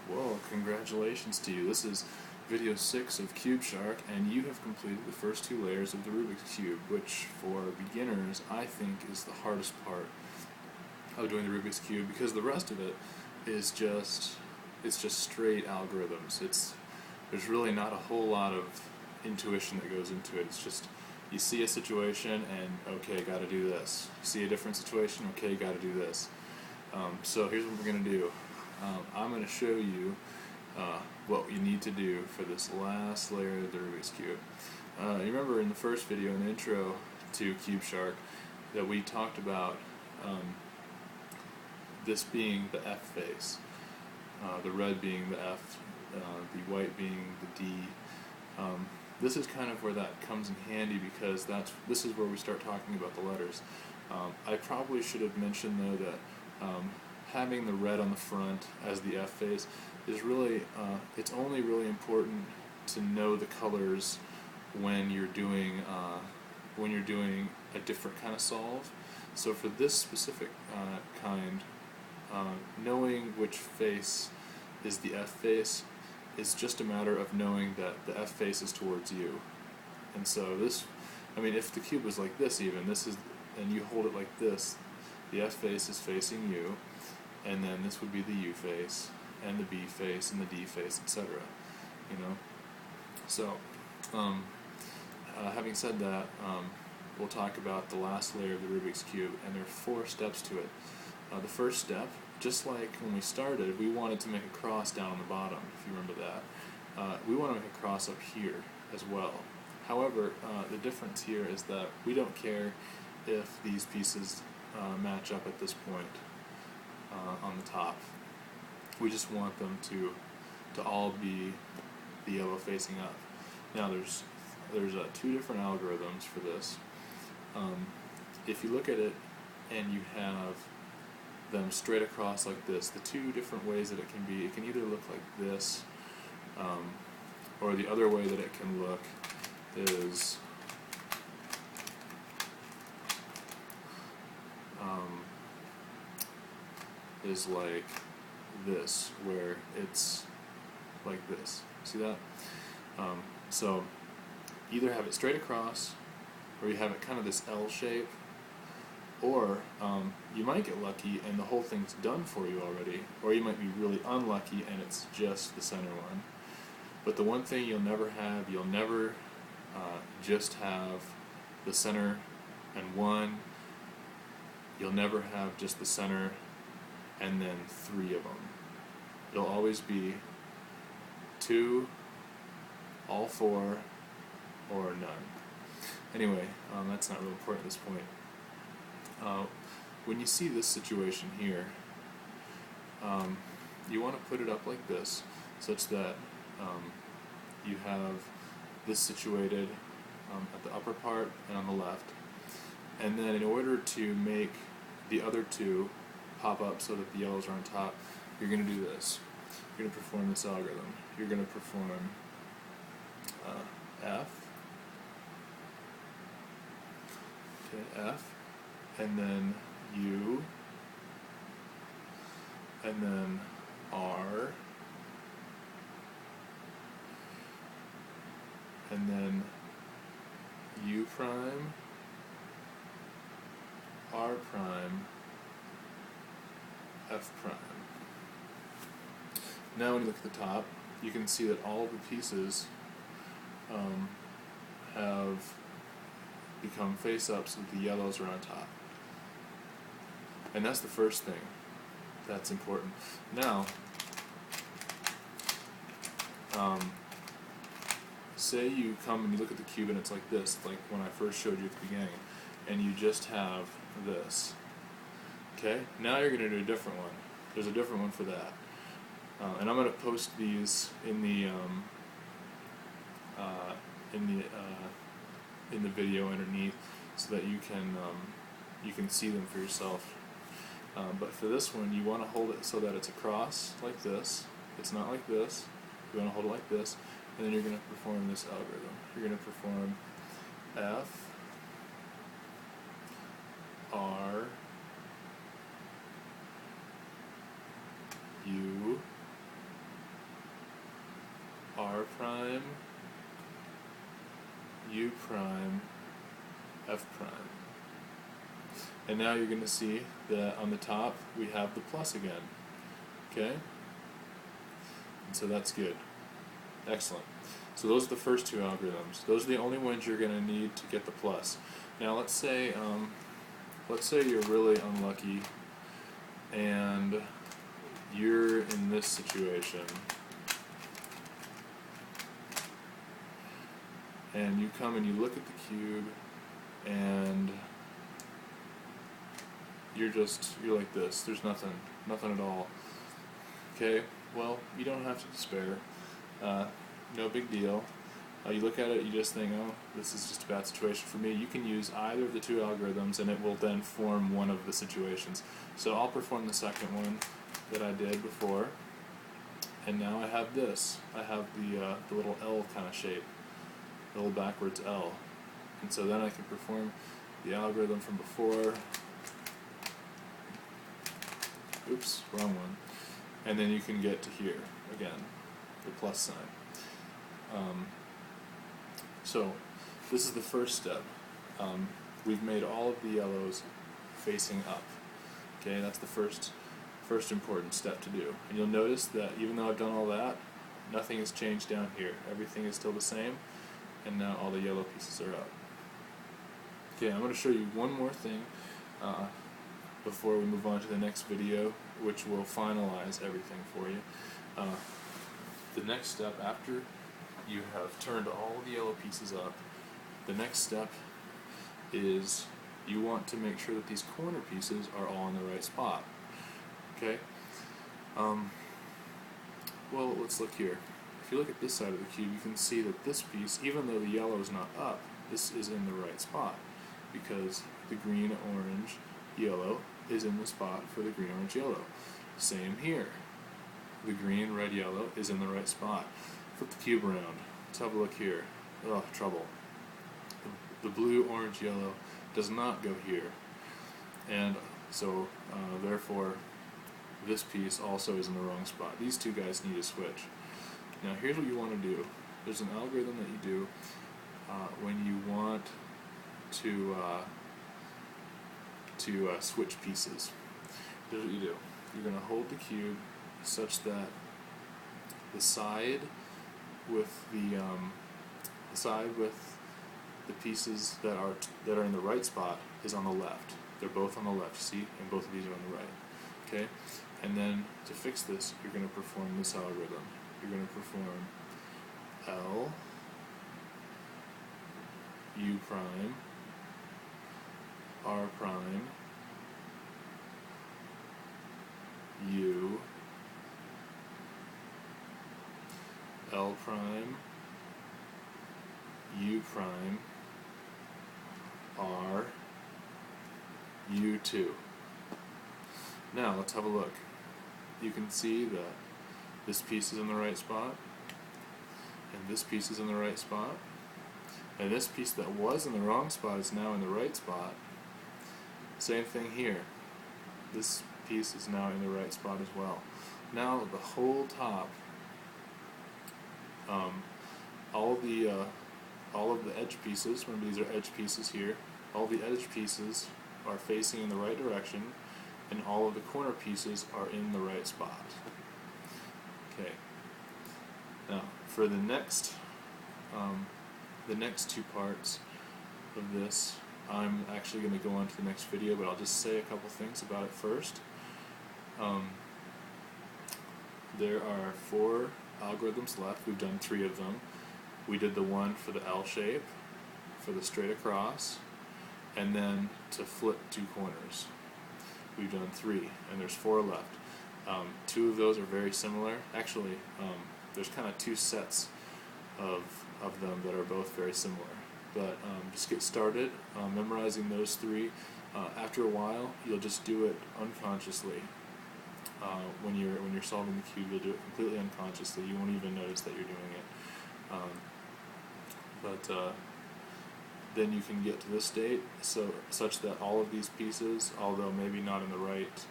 Well, congratulations to you. This is video 6 of Cube Shark, and you have completed the first 2 layers of the Rubik's Cube, which for beginners I think is the hardest part of doing the Rubik's Cube, because the rest of it is just straight algorithms. There's really not a whole lot of intuition that goes into it. It's just you see a situation and okay, got to do this. You see a different situation, okay, got to do this. So here's what we're going to do. I'm going to show you what you need to do for this last layer of the Rubik's Cube. You remember in the first video, in the intro to Cube Shark, that we talked about this being the F face, the red being the F, the white being the D. This is kind of where that comes in handy, because this is where we start talking about the letters. I probably should have mentioned though that having the red on the front as the F face is really, it's only really important to know the colors when you're doing a different kind of solve. So for this specific kind, knowing which face is the F face is just a matter of knowing that the F face is towards you. And so this, I mean, if the cube was like this even, and you hold it like this, the F face is facing you, and then this would be the U face, and the B face, and the D face, etc. You know? So, having said that, we'll talk about the last layer of the Rubik's Cube, and there are 4 steps to it. The first step, just like when we started, we wanted to make a cross down on the bottom, if you remember that. We want to make a cross up here as well. However, the difference here is that we don't care if these pieces match up at this point on the top. We just want them to all be the yellow facing up. Now there's 2 different algorithms for this. If you look at it and you have them straight across like this, the 2 different ways that it can either look like this, or the other way that it can look is like this, where it's like this. See that? So either have it straight across, or you have it kind of this L shape, or you might get lucky and the whole thing's done for you already, or you might be really unlucky and it's just the center one. But the one thing you'll never just have the center and 1. You'll never have just the center and then 3 of them. It'll always be 2, all 4, or none. Anyway, that's not real important at this point. When you see this situation here, you want to put it up like this, such that you have this situated at the upper part and on the left. And then in order to make the other 2 pop up so that the yellows are on top, you're going to do this. You're going to perform this algorithm. You're going to perform F, F, and then U, and then R, and then U prime, R prime, F prime. Now when you look at the top, you can see that all of the pieces have become face-ups so that the yellows are on top. And that's the first thing that's important. Now, say you come and you look at the cube and it's like this, like when I first showed you at the beginning, and you just have this. Okay? Now you're going to do a different one. There's a different one for that. And I'm going to post these in the video underneath, so that you can see them for yourself. But for this one, you want to hold it so that it's across like this. It's not like this. You want to hold it like this, and then you're going to perform this algorithm. You're going to perform F, R, U, prime, U prime, F prime. And now you're going to see that on the top we have the plus again. Okay? And so that's good. Excellent. So those are the first two algorithms. Those are the only ones you're going to need to get the plus. Now let's say you're really unlucky and you're in this situation. And you come and you look at the cube and you're like this. There's nothing at all. Okay, well, you don't have to despair. No big deal. You look at it, you just think, oh, this is just a bad situation for me. You can use either of the two algorithms and it will then form one of the situations. So I'll perform the second one that I did before. And now I have this. I have the little L kind of shape. The little backwards L. And so then I can perform the algorithm from before. Oops, wrong one. And then you can get to here again, the plus sign. So this is the first step. We've made all of the yellows facing up. Okay, that's the first important step to do. And you'll notice that even though I've done all that, nothing has changed down here. Everything is still the same, and now all the yellow pieces are up. Okay, I'm going to show you one more thing before we move on to the next video, which will finalize everything for you. The next step, after you have turned all the yellow pieces up, the next step is you want to make sure that these corner pieces are all in the right spot. Okay? Well, let's look here. If you look at this side of the cube, you can see that this piece, even though the yellow is not up, this is in the right spot, because the green, orange, yellow is in the spot for the green, orange, yellow. Same here. The green, red, yellow is in the right spot. Flip the cube around. Let's have a look here. Oh, trouble. The blue, orange, yellow does not go here. And so, therefore, this piece also is in the wrong spot. These two guys need to switch. Now, here's what you want to do. There's an algorithm that you do when you want to switch pieces. Here's what you do. You're going to hold the cube such that the side with the pieces that are in the right spot is on the left. They're both on the left, see? And both of these are on the right. Okay? And then to fix this, you're going to perform this algorithm. You're going to perform L, U prime, R prime, U, L prime, U prime, R, U2. Now let's have a look. You can see that this piece is in the right spot, and this piece is in the right spot, and this piece that was in the wrong spot is now in the right spot. Same thing here. This piece is now in the right spot as well. Now the whole top, all of the edge pieces, remember these are edge pieces here, all the edge pieces are facing in the right direction, and all of the corner pieces are in the right spot. Okay. Now, for the next two parts of this, I'm actually going to go on to the next video, but I'll just say a couple things about it first. There are 4 algorithms left. We've done 3 of them. We did the one for the L shape, for the straight across, and then to flip 2 corners. We've done 3, and there's 4 left. 2 of those are very similar. Actually, there's kind of 2 sets of them that are both very similar. But just get started memorizing those 3. After a while, you'll just do it unconsciously. When you're solving the cube, you'll do it completely unconsciously. You won't even notice that you're doing it. Then you can get to this state, such that all of these pieces, although maybe not in the right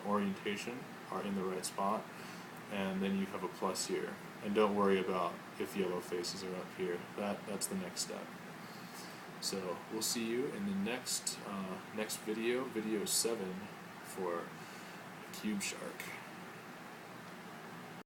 orientation, are in the right spot. and then you have a plus here. And don't worry about if yellow faces are up here. That's the next step. So we'll see you in the next video, video 7 for Cube Shark.